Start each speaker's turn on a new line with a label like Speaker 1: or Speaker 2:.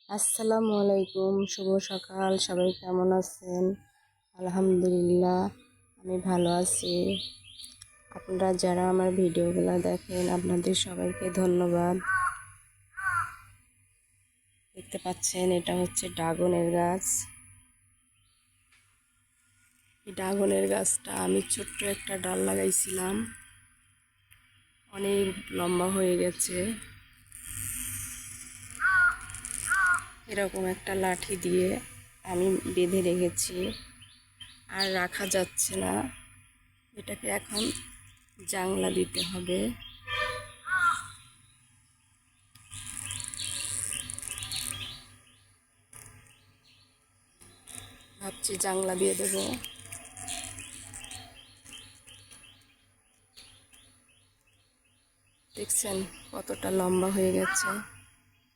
Speaker 1: আসসালামু আলাইকুম, শুভ সকাল। সবাই কেমন আছেন? আলহামদুলিল্লাহ, আমি ভালো আছি। আপনারা যারা আমার ভিডিওগুলো দেখেন, আপনাদের সবাইকে ধন্যবাদ। দেখতে পাচ্ছেন, এটা হচ্ছে ড্রাগনের গাছ। এই ড্রাগনের গাছটা আমি ছোট্ট একটা ডাল লাগাইছিলাম, অনেক লম্বা হয়ে গেছে। এরকম একটা লাঠি দিয়ে আমি বেঁধে রেখেছি, আর রাখা যাচ্ছে না। এটাকে এখন জাংলা দিতে হবে। ভাবছি জাংলা দিয়ে দেব। দেখছেন কতটা লম্বা হয়ে গেছে।